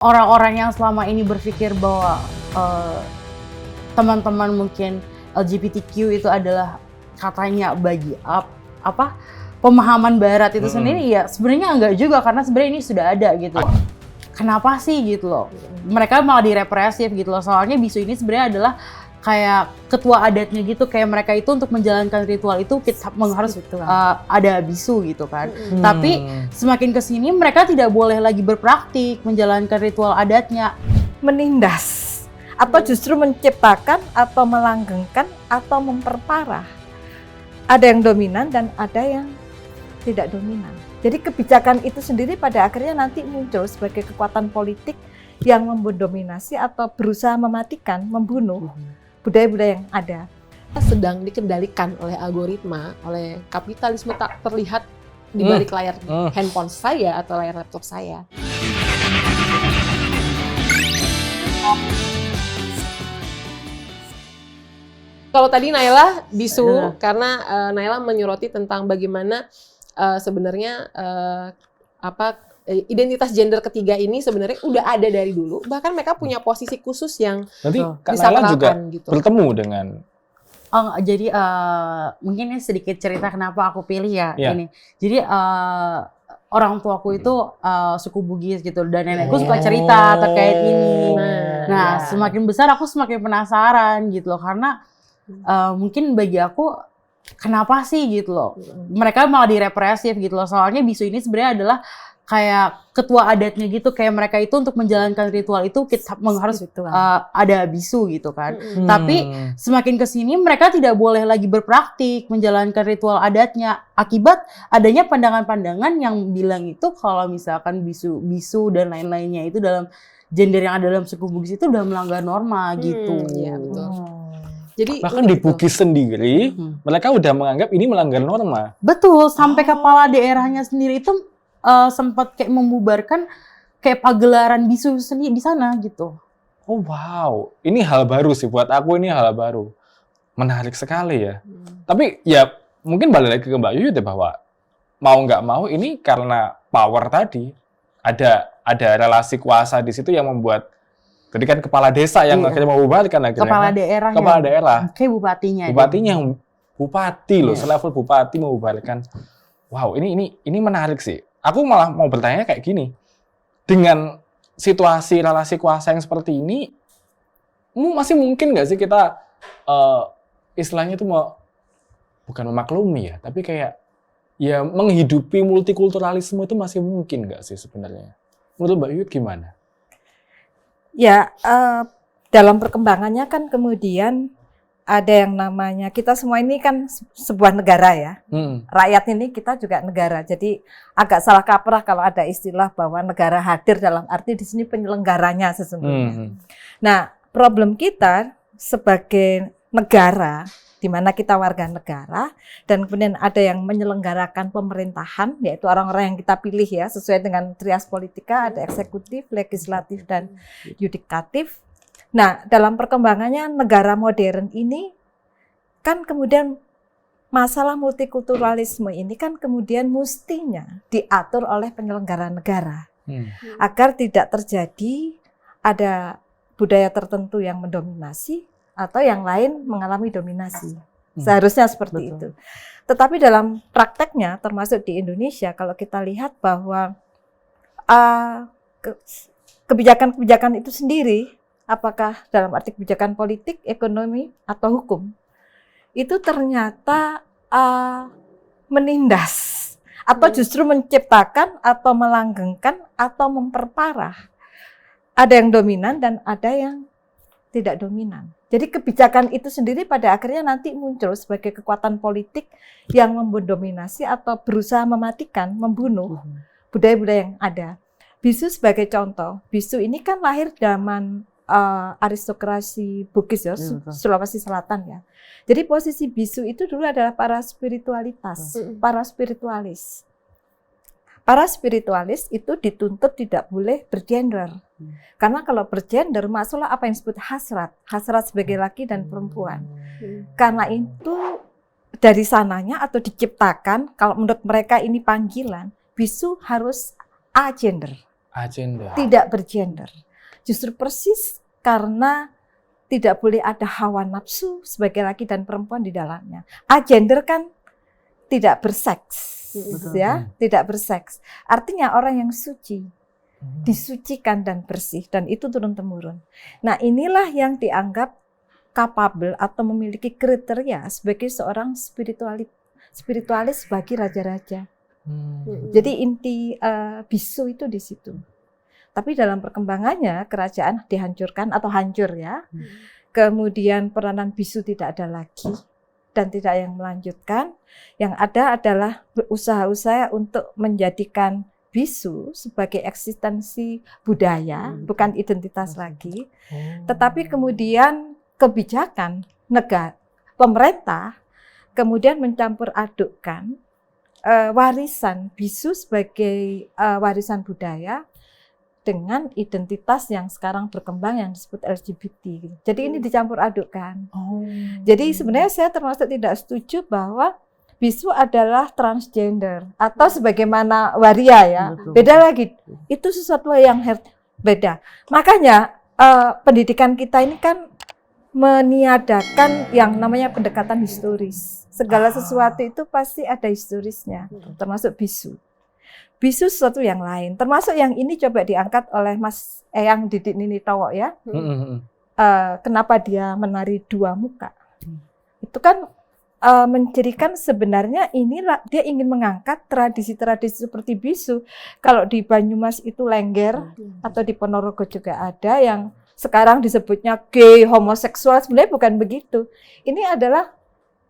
Orang-orang yang selama ini berpikir bahwa teman-teman mungkin LGBTQ itu adalah katanya bagi pemahaman barat itu sendiri, ya sebenarnya enggak juga, karena sebenarnya ini sudah ada gitu. Kenapa sih gitu loh? Mereka malah direpresif gitu loh. Soalnya bisu ini sebenarnya adalah kayak ketua adatnya gitu, kayak mereka itu untuk menjalankan ritual itu harus ada bisu gitu kan. Tapi semakin kesini mereka tidak boleh lagi berpraktik menjalankan ritual adatnya. Menindas atau justru menciptakan atau melanggengkan atau memperparah. Ada yang dominan dan ada yang tidak dominan. Jadi kebijakan itu sendiri pada akhirnya nanti muncul sebagai kekuatan politik yang mendominasi atau berusaha mematikan, membunuh budaya-budaya yang ada. Sedang dikendalikan oleh algoritma, oleh kapitalisme tak terlihat di balik layar handphone saya atau layar laptop saya. Kalau tadi Naila bisu karena Naila menyoroti tentang bagaimana sebenarnya identitas gender ketiga ini sebenarnya udah ada dari dulu, bahkan mereka punya posisi khusus yang nanti Kak bisa Naila juga gitu. bertemu dengan jadi mungkin ini sedikit cerita kenapa aku pilih ini. Jadi orang tuaku itu suku Bugis gitu, dan nenekku suka cerita terkait ini. Nah, semakin besar aku semakin penasaran gitu loh, karena mungkin bagi aku kenapa sih gitu loh, mereka malah direpresif gitu loh. Soalnya bisu ini sebenarnya adalah kayak ketua adatnya gitu, kayak mereka itu untuk menjalankan ritual itu harus ada bisu gitu kan. Tapi semakin kesini mereka tidak boleh lagi berpraktik menjalankan ritual adatnya, akibat adanya pandangan-pandangan yang bilang itu kalau misalkan bisu dan lain-lainnya itu dalam gender yang ada dalam suku Bugis itu udah melanggar norma gitu. Iya betul. Jadi bahkan di Bugis sendiri mereka udah menganggap ini melanggar norma. Betul, sampai kepala daerahnya sendiri itu sempat kayak membubarkan kayak pagelaran bisu sendiri di sana gitu. Oh wow, ini hal baru sih buat aku, ini hal baru. Menarik sekali ya. Tapi ya mungkin balik lagi ke Mbak Yuyut ya, bahwa mau nggak mau ini karena power tadi, ada relasi kuasa di situ yang membuat. Jadi kan kepala desa yang akhirnya membubarkan akhirnya. Kepala daerah. Kayak bupatinya. Bupati loh, selevel bupati membubarkan. Wow, ini menarik sih. Aku malah mau bertanya kayak gini. Dengan situasi relasi kuasa yang seperti ini, masih mungkin nggak sih kita istilahnya itu bukan memaklumi ya, tapi kayak ya menghidupi multikulturalisme itu masih mungkin nggak sih sebenarnya? Menurut Mbak Yuyut gimana? Ya, dalam perkembangannya kan kemudian ada yang namanya, kita semua ini kan sebuah negara ya. Rakyat ini kita juga negara. Jadi agak salah kaprah kalau ada istilah bahwa negara hadir, dalam arti di sini penyelenggaranya sesungguhnya. Nah, problem kita sebagai negara, di mana kita warga negara, dan kemudian ada yang menyelenggarakan pemerintahan, yaitu orang-orang yang kita pilih ya, sesuai dengan trias politika, ada eksekutif, legislatif, dan yudikatif. Nah, dalam perkembangannya negara modern ini, kan kemudian masalah multikulturalisme ini kan kemudian mestinya diatur oleh penyelenggara negara. Agar tidak terjadi ada budaya tertentu yang mendominasi, atau yang lain mengalami dominasi. Seharusnya seperti itu. Tetapi dalam prakteknya, termasuk di Indonesia, kalau kita lihat bahwa kebijakan-kebijakan itu sendiri, apakah dalam arti kebijakan politik, ekonomi, atau hukum, itu ternyata menindas, atau justru menciptakan, atau melanggengkan, atau memperparah. Ada yang dominan dan ada yang tidak dominan. Jadi kebijakan itu sendiri pada akhirnya nanti muncul sebagai kekuatan politik yang mendominasi atau berusaha mematikan, membunuh budaya-budaya yang ada. Bisu sebagai contoh, bisu ini kan lahir zaman aristokrasi Bugis ya, Sulawesi Selatan ya. Jadi posisi bisu itu dulu adalah para spiritualitas, para spiritualis. Para spiritualis itu dituntut tidak boleh bergender. Karena kalau bergender, masalah apa yang disebut hasrat sebagai laki dan perempuan. Karena itu dari sananya atau diciptakan, kalau menurut mereka ini panggilan, bisu harus agender. Agenda. Tidak bergender. Justru persis karena tidak boleh ada hawa nafsu sebagai laki dan perempuan di dalamnya. Agender kan tidak berseks, ya, tidak berseks. Artinya orang yang suci, disucikan dan bersih, dan itu turun-temurun. Nah, inilah yang dianggap capable atau memiliki kriteria sebagai seorang spiritualis bagi raja-raja. Jadi inti bisu itu di situ. Tapi dalam perkembangannya kerajaan dihancurkan atau hancur ya. Kemudian peranan bisu tidak ada lagi dan tidak yang melanjutkan. Yang ada adalah usaha-usaha untuk menjadikan bisu sebagai eksistensi budaya, bukan identitas lagi. Tetapi kemudian kebijakan negara, pemerintah kemudian mencampur adukkan warisan bisu sebagai warisan budaya dengan identitas yang sekarang berkembang yang disebut LGBT. Jadi ini dicampur adukkan. Jadi sebenarnya saya termasuk tidak setuju bahwa bisu adalah transgender atau sebagaimana waria ya. Beda lagi. Itu sesuatu yang beda. Makanya pendidikan kita ini kan meniadakan yang namanya pendekatan historis. Segala sesuatu itu pasti ada historisnya, termasuk bisu. Bisu sesuatu yang lain, termasuk yang ini coba diangkat oleh Mas Eyang Didik Nini Towo ya. Kenapa dia menari dua muka? Itu kan mencirikan sebenarnya inilah dia ingin mengangkat tradisi-tradisi seperti bisu. Kalau di Banyumas itu lengger atau di Ponorogo juga ada yang sekarang disebutnya gay, homoseksual, sebenarnya bukan begitu. Ini adalah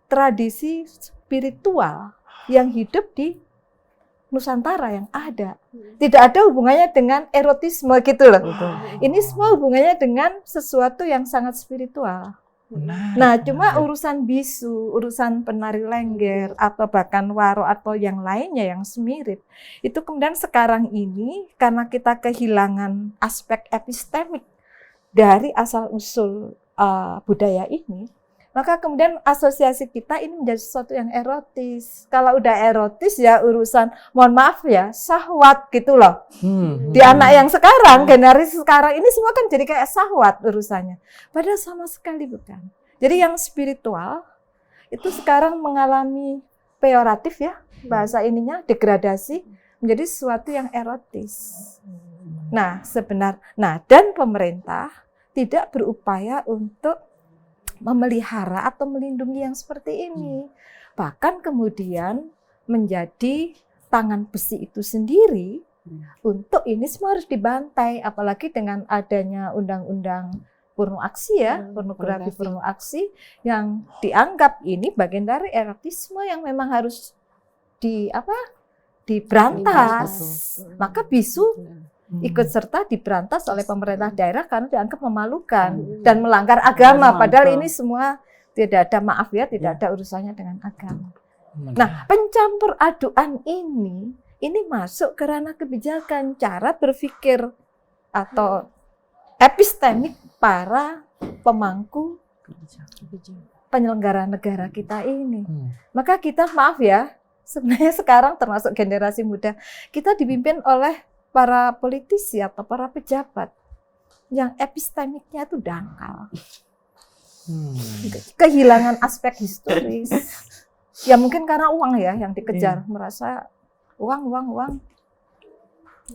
tradisi spiritual yang hidup di Nusantara yang ada. Tidak ada hubungannya dengan erotisme gitu loh. Ini semua hubungannya dengan sesuatu yang sangat spiritual. Nah, cuma urusan bisu, urusan penari lengger, atau bahkan waro atau yang lainnya yang semirip, itu kemudian sekarang ini karena kita kehilangan aspek epistemik dari asal-usul budaya ini, maka kemudian asosiasi kita ini menjadi sesuatu yang erotis. Kalau udah erotis ya urusan, mohon maaf ya, syahwat gitu loh. Di anak yang sekarang, generasi sekarang ini semua kan jadi kayak syahwat urusannya. Padahal sama sekali bukan. Jadi yang spiritual itu sekarang mengalami peyoratif ya, bahasa ininya degradasi menjadi sesuatu yang erotis. Nah, dan pemerintah tidak berupaya untuk memelihara atau melindungi yang seperti ini. Bahkan kemudian menjadi tangan besi itu sendiri untuk ini semua harus dibantai, apalagi dengan adanya undang-undang porno aksi ya, pornografi porno aksi yang dianggap ini bagian dari erotisme yang memang harus diberantas. Maka bisu ikut serta diberantas oleh pemerintah daerah karena dianggap memalukan dan melanggar agama. Padahal ini semua tidak ada, maaf ya, tidak ada urusannya dengan agama. Nah, pencampur aduan ini masuk ke ranah kebijakan, cara berpikir atau epistemik para pemangku penyelenggara negara kita ini. Maka kita, maaf ya, sebenarnya sekarang termasuk generasi muda, kita dipimpin oleh para politisi atau para pejabat yang epistemiknya itu dangkal. Kehilangan aspek historis. Ya mungkin karena uang ya yang dikejar, merasa uang.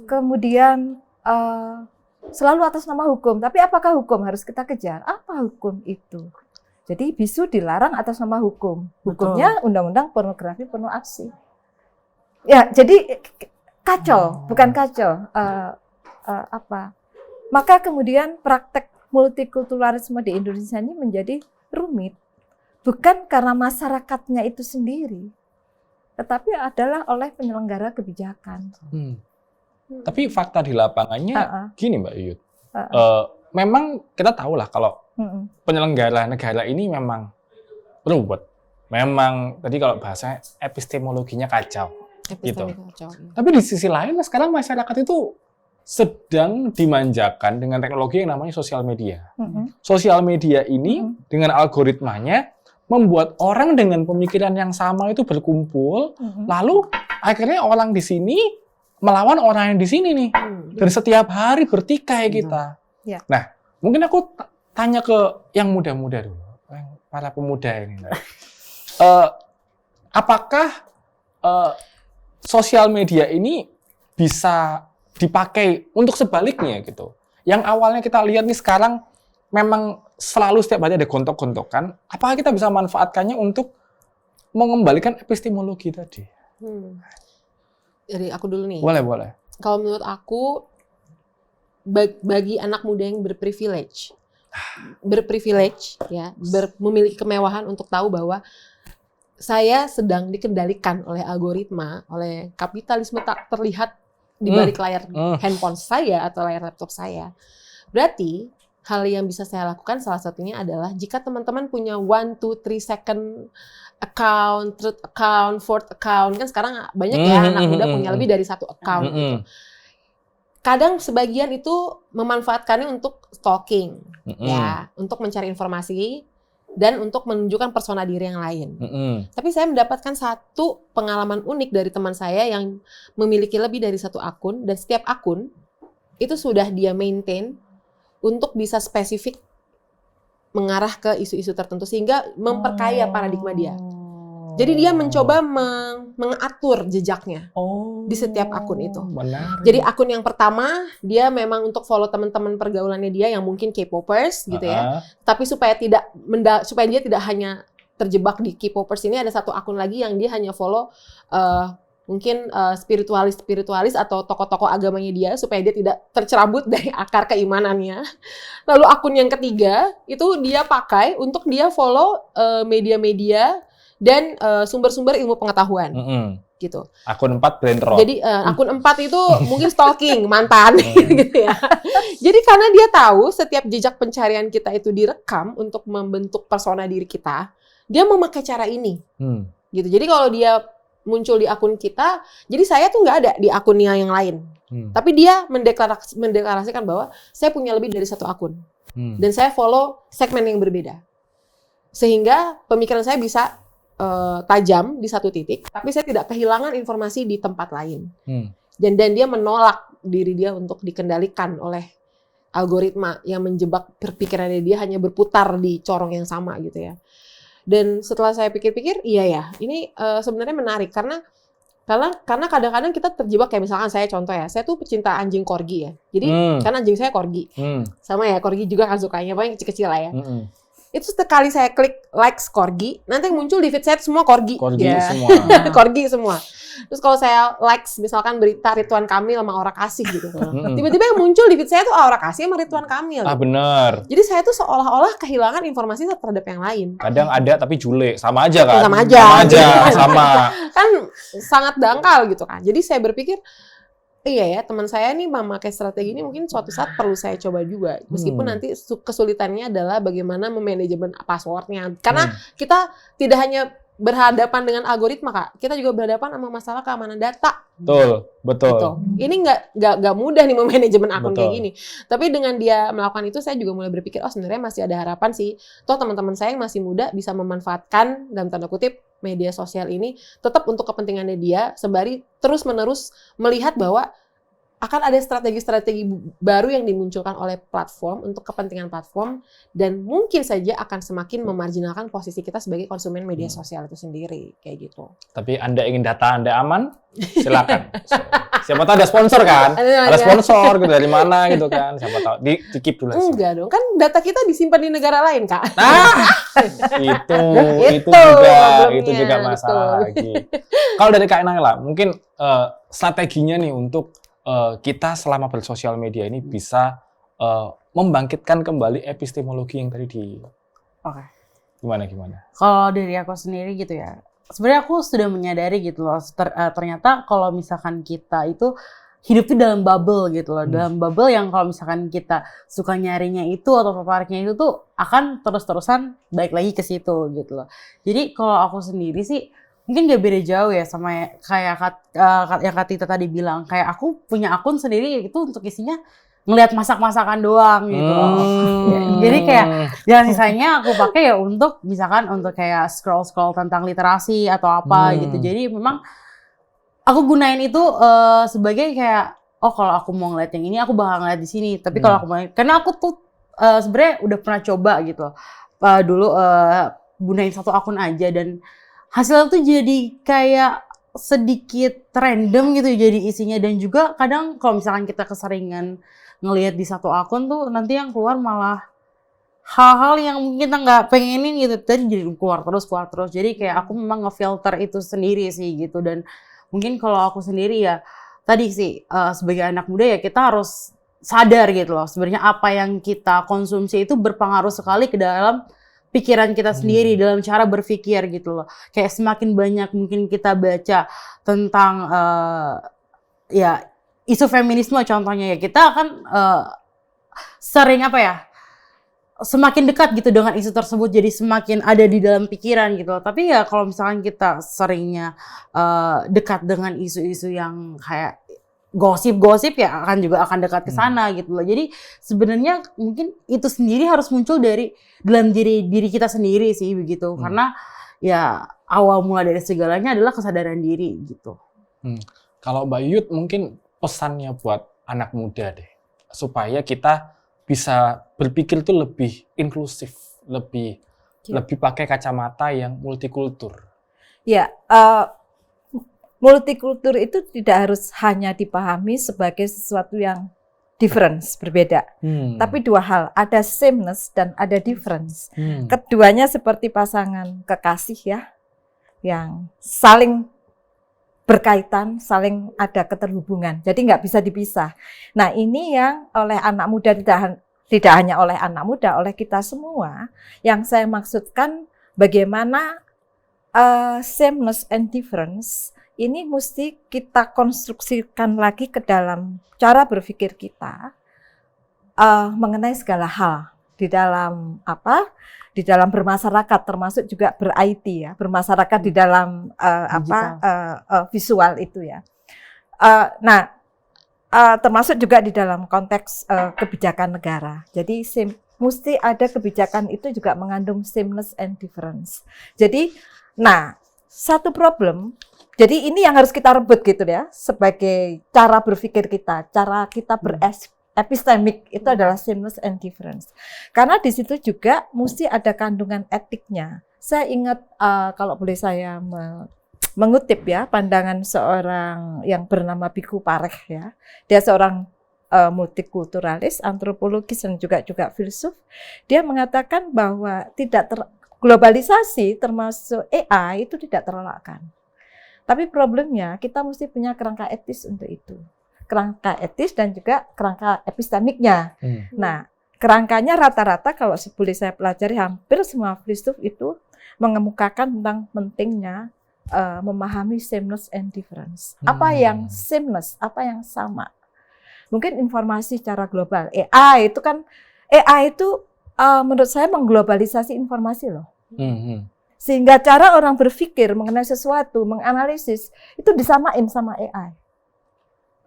Kemudian selalu atas nama hukum. Tapi apakah hukum harus kita kejar? Apa hukum itu? Jadi bisu dilarang atas nama hukum. Hukumnya undang-undang pornografi porno aksi. Ya, jadi kacau, bukan kacau. Maka kemudian praktek multikulturalisme di Indonesia ini menjadi rumit. Bukan karena masyarakatnya itu sendiri, tetapi adalah oleh penyelenggara kebijakan. Tapi fakta di lapangannya gini Mbak Yuyut. Memang kita tahu lah kalau penyelenggara negara ini memang ruwet. Memang tadi kalau bahasa epistemologinya kacau. Gitu. Tapi di sisi lain sekarang masyarakat itu sedang dimanjakan dengan teknologi yang namanya sosial media. Sosial media ini dengan algoritmanya membuat orang dengan pemikiran yang sama itu berkumpul, lalu akhirnya orang di sini melawan orang yang di sini nih. Dan setiap hari bertikai kita. Ya. Nah, mungkin aku tanya ke yang muda-muda dulu, yang para pemuda ini. Apakah sosial media ini bisa dipakai untuk sebaliknya gitu? Yang awalnya kita lihat nih sekarang memang selalu setiap hari ada gontok-gontokan. Apakah kita bisa manfaatkannya untuk mengembalikan epistemologi tadi? Dari aku dulu nih. Boleh. Kalau menurut aku, bagi anak muda yang berprivilege ya, memiliki kemewahan untuk tahu bahwa saya sedang dikendalikan oleh algoritma, oleh kapitalisme tak terlihat di balik layar handphone saya atau layar laptop saya. Berarti hal yang bisa saya lakukan salah satunya adalah jika teman-teman punya 1, 2, 3 second account, third account, fourth account, kan sekarang banyak ya anak muda punya lebih dari 1 account gitu. Kadang sebagian itu memanfaatkannya untuk stalking, ya, untuk mencari informasi dan untuk menunjukkan persona diri yang lain. Tapi saya mendapatkan satu pengalaman unik dari teman saya yang memiliki lebih dari 1 akun, dan setiap akun itu sudah dia maintain untuk bisa spesifik mengarah ke isu-isu tertentu sehingga memperkaya paradigma dia. Jadi dia mencoba mengatur jejaknya di setiap akun itu. Benar. Jadi akun yang pertama dia memang untuk follow teman-teman pergaulannya dia yang mungkin K-popers gitu ya. Tapi supaya dia tidak hanya terjebak di K-popers ini, ada satu akun lagi yang dia hanya follow mungkin spiritualis atau tokoh-tokoh agamanya dia supaya dia tidak tercerabut dari akar keimanannya. Lalu akun yang ketiga itu dia pakai untuk dia follow media-media dan sumber-sumber ilmu pengetahuan. Gitu. Akun 4 brain rot. Jadi akun 4 itu mungkin stalking mantan gitu ya. Jadi karena dia tahu setiap jejak pencarian kita itu direkam untuk membentuk persona diri kita, dia memakai cara ini. Gitu. Jadi kalau dia muncul di akun kita, jadi saya tuh nggak ada di akunnya yang lain. Tapi dia mendeklarasikan bahwa saya punya lebih dari 1 akun. Dan saya follow segmen yang berbeda. Sehingga pemikiran saya bisa tajam di satu titik, tapi saya tidak kehilangan informasi di tempat lain. Dan dia menolak diri dia untuk dikendalikan oleh algoritma yang menjebak berpikirannya dia hanya berputar di corong yang sama gitu ya. Dan setelah saya pikir-pikir, iya ya, ini sebenarnya menarik karena kadang-kadang kita terjebak kayak misalkan saya contoh ya, saya tuh pecinta anjing corgi ya. Jadi karena anjing saya corgi, sama ya corgi juga kan sukanya, paling kecil-kecil lah ya. Itu sekali saya klik likes corgi, nanti yang muncul di feed saya semua corgi. Semua. Corgi semua. Terus kalau saya likes misalkan berita Ridwan Kamil sama Aura Kasih gitu. Tiba-tiba yang muncul di feed saya tuh Aura Kasih sama Ridwan Kamil. Benar. Jadi saya tuh seolah-olah kehilangan informasi terhadap yang lain. Kadang ada tapi Jule, sama aja kan? Sama aja. Kan sangat dangkal gitu kan. Jadi saya berpikir, iya ya, teman saya nih memakai strategi ini mungkin suatu saat perlu saya coba juga. Meskipun nanti kesulitannya adalah bagaimana memanajemen passwordnya. Karena kita tidak hanya berhadapan dengan algoritma, Kak. Kita juga berhadapan sama masalah keamanan data. Betul. Gitu. Ini nggak mudah nih memanajemen akun kayak gini. Tapi dengan dia melakukan itu, saya juga mulai berpikir, sebenarnya masih ada harapan sih. Toh teman-teman saya yang masih muda bisa memanfaatkan dalam tanda kutip media sosial ini tetap untuk kepentingannya dia, sembari terus-menerus melihat bahwa akan ada strategi-strategi baru yang dimunculkan oleh platform untuk kepentingan platform, dan mungkin saja akan semakin memarginalkan posisi kita sebagai konsumen media sosial itu sendiri, kayak gitu. Tapi Anda ingin data Anda aman? Silakan. Siapa tahu ada sponsor kan? Ada sponsor gitu dari mana gitu kan? Siapa tahu di-keep dulu. Enggak dong, kan data kita disimpan di negara lain, Kak. Itu juga masalah lagi. Kalau dari Kak Naila, mungkin strateginya nih untuk kita selama bersosial media ini bisa membangkitkan kembali epistemologi yang tadi Gimana? Kalau dari aku sendiri gitu ya, sebenarnya aku sudah menyadari gitu loh, ternyata kalau misalkan kita itu hidup tuh dalam bubble gitu loh, dalam bubble yang kalau misalkan kita suka nyarinya itu atau tertariknya itu tuh akan terus-terusan balik lagi ke situ gitu loh. Jadi kalau aku sendiri sih mungkin gak beda jauh ya sama kayak yang Kak Tita tadi bilang. Kayak aku punya akun sendiri itu untuk isinya ngelihat masak-masakan doang gitu loh. Jadi kayak yang sisanya aku pakai ya untuk misalkan untuk kayak scroll-scroll tentang literasi atau apa gitu. Jadi memang aku gunain itu sebagai kayak kalau aku mau ngeliat yang ini aku bakal ngeliat di sini. Tapi kalau aku mau, karena aku tuh sebenarnya udah pernah coba gitu. Dulu gunain satu akun aja dan hasilnya tuh jadi kayak sedikit random gitu jadi isinya, dan juga kadang kalau misalkan kita keseringan ngelihat di satu akun tuh nanti yang keluar malah hal-hal yang mungkin kita nggak pengenin gitu, jadi keluar terus. Jadi kayak aku memang ngefilter itu sendiri sih gitu. Dan mungkin kalau aku sendiri ya tadi sih sebagai anak muda ya kita harus sadar gitu loh, sebenarnya apa yang kita konsumsi itu berpengaruh sekali ke dalam pikiran kita sendiri, dalam cara berpikir gitu loh. Kayak semakin banyak mungkin kita baca tentang ya isu feminisme contohnya, ya kita akan sering semakin dekat gitu dengan isu tersebut, jadi semakin ada di dalam pikiran gitu loh. Tapi ya kalau misalkan kita seringnya dekat dengan isu-isu yang kayak gosip ya akan dekat ke sana gitu loh. Jadi sebenarnya mungkin itu sendiri harus muncul dari dalam diri kita sendiri sih begitu. Karena ya awal mula dari segalanya adalah kesadaran diri gitu. Kalau Mbak Yuyut mungkin pesannya buat anak muda deh, supaya kita bisa berpikir itu lebih inklusif, lebih pakai kacamata yang multikultur. Ya, multikultur itu tidak harus hanya dipahami sebagai sesuatu yang difference, berbeda. Tapi dua hal, ada sameness dan ada difference. Keduanya seperti pasangan kekasih ya, yang saling berkaitan, saling ada keterhubungan. Jadi nggak bisa dipisah. Nah ini yang oleh anak muda, tidak hanya oleh anak muda, oleh kita semua, yang saya maksudkan bagaimana sameness and difference ini mesti kita konstruksikan lagi ke dalam cara berpikir kita mengenai segala hal di dalam di dalam bermasyarakat, termasuk juga ber-IT ya, bermasyarakat di dalam visual itu ya. Termasuk juga di dalam konteks kebijakan negara. Jadi mesti ada kebijakan itu juga mengandung sameness and difference. Jadi, satu problem. Jadi ini yang harus kita rebut gitu ya, sebagai cara berpikir kita, cara kita epistemik itu adalah sameness and difference. Karena di situ juga mesti ada kandungan etiknya. Saya ingat kalau boleh saya mengutip ya pandangan seorang yang bernama Biku Parekh ya. Dia seorang multikulturalis, antropologis dan juga filsuf. Dia mengatakan bahwa globalisasi termasuk AI itu tidak terelakkan. Tapi problemnya kita mesti punya kerangka etis untuk itu. Kerangka etis dan juga kerangka epistemiknya. Nah, kerangkanya rata-rata kalau boleh saya pelajari hampir semua filsuf itu mengemukakan tentang pentingnya memahami sameness and difference. Apa yang sameness, apa yang sama. Mungkin informasi secara global. AI itu menurut saya mengglobalisasi informasi loh. Sehingga cara orang berpikir mengenai sesuatu, menganalisis, itu disamain sama AI.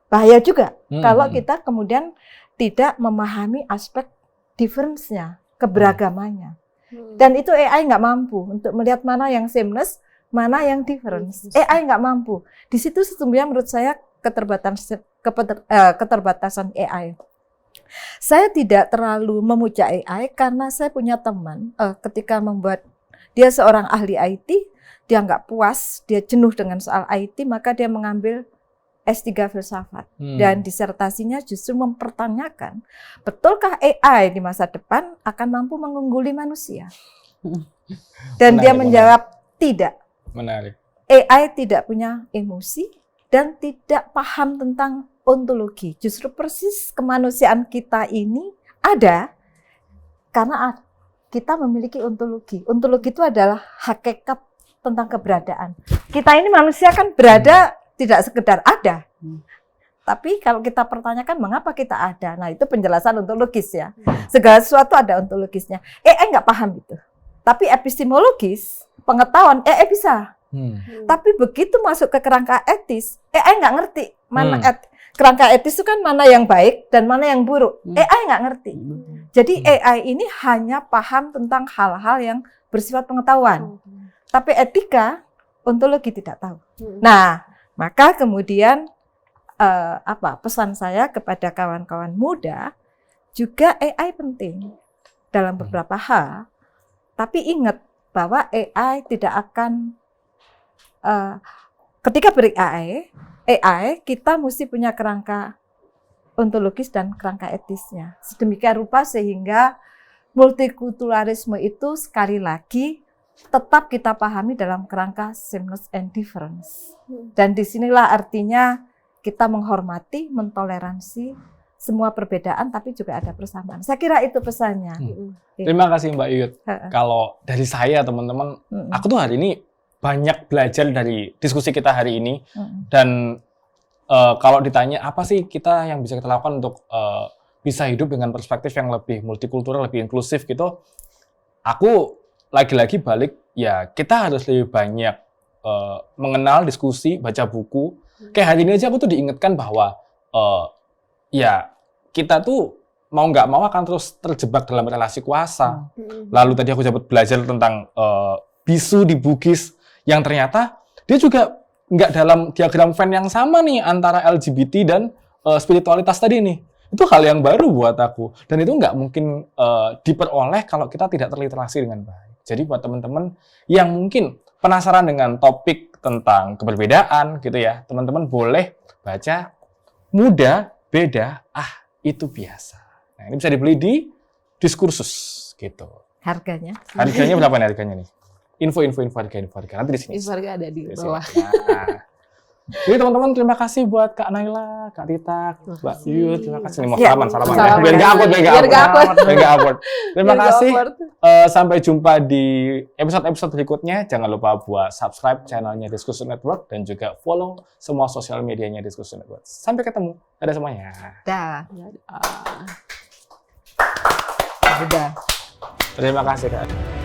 Bahaya juga kalau kita kemudian tidak memahami aspek difference-nya, keberagamannya. Dan itu AI nggak mampu untuk melihat mana yang sameness, mana yang difference. AI nggak mampu. Di situ sesungguhnya menurut saya keterbatasan AI. Saya tidak terlalu memuja AI karena saya punya teman ketika membuat, dia seorang ahli IT, dia nggak puas, dia jenuh dengan soal IT, maka dia mengambil S3 filsafat. Dan disertasinya justru mempertanyakan, betulkah AI di masa depan akan mampu mengungguli manusia? Dan dia menjawab, tidak. Menarik. AI tidak punya emosi dan tidak paham tentang ontologi. Justru persis kemanusiaan kita ini ada karena kita memiliki ontologi. Ontologi itu adalah hakikat tentang keberadaan. Kita ini manusia kan berada tidak sekedar ada. Tapi kalau kita pertanyakan mengapa kita ada, nah itu penjelasan ontologis ya. Segala sesuatu ada ontologisnya. AI nggak paham itu. Tapi epistemologis, pengetahuan AI bisa. Tapi begitu masuk ke kerangka etis, AI nggak ngerti mana kerangka etis itu kan mana yang baik dan mana yang buruk. AI nggak ngerti. Jadi AI ini hanya paham tentang hal-hal yang bersifat pengetahuan. Tapi etika, ontologi tidak tahu. Nah, Maka kemudian pesan saya kepada kawan-kawan muda, juga AI penting dalam beberapa hal. Tapi ingat bahwa AI tidak akan ketika ber-AI kita mesti punya kerangka ontologis dan kerangka etisnya. Sedemikian rupa sehingga multikulturalisme itu sekali lagi tetap kita pahami dalam kerangka sameness and difference. Dan disinilah artinya kita menghormati, mentoleransi semua perbedaan, tapi juga ada persamaan. Saya kira itu pesannya. Terima kasih Mbak Yuyut. Kalau dari saya teman-teman, aku tuh hari ini banyak belajar dari diskusi kita hari ini. Dan kalau ditanya apa sih kita yang bisa kita lakukan untuk bisa hidup dengan perspektif yang lebih multikultural, lebih inklusif gitu, aku lagi-lagi balik, ya kita harus lebih banyak mengenal, diskusi, baca buku. Kayak hari ini aja aku tuh diingatkan bahwa ya kita tuh mau nggak mau akan terus terjebak dalam relasi kuasa. Lalu tadi aku dapat belajar tentang bisu di Bugis yang ternyata dia juga nggak dalam diagram Venn yang sama nih antara LGBT dan spiritualitas tadi nih. Itu hal yang baru buat aku. Dan itu nggak mungkin diperoleh kalau kita tidak terliterasi dengan baik. Jadi buat teman-teman yang mungkin penasaran dengan topik tentang keberbedaan gitu ya, teman-teman boleh baca Muda, Beda, Itu Biasa. Nah, ini bisa dibeli di Diskursus gitu. Harganya berapa nih harganya nih? Info harga. Nanti di sini. Info harga ada di bawah. Nah. Jadi teman-teman terima kasih buat Kak Naila, Kak Rita, Mbak Yuyut, terima kasih. Mau salaman. Biar nggak awkward. Terima kasih. Sampai jumpa di episode-episode berikutnya. Jangan lupa buat subscribe channelnya Diskursus Network dan juga follow semua sosial medianya Diskursus Network. Sampai ketemu. Dadah semuanya. Dah. Terima kasih Kak.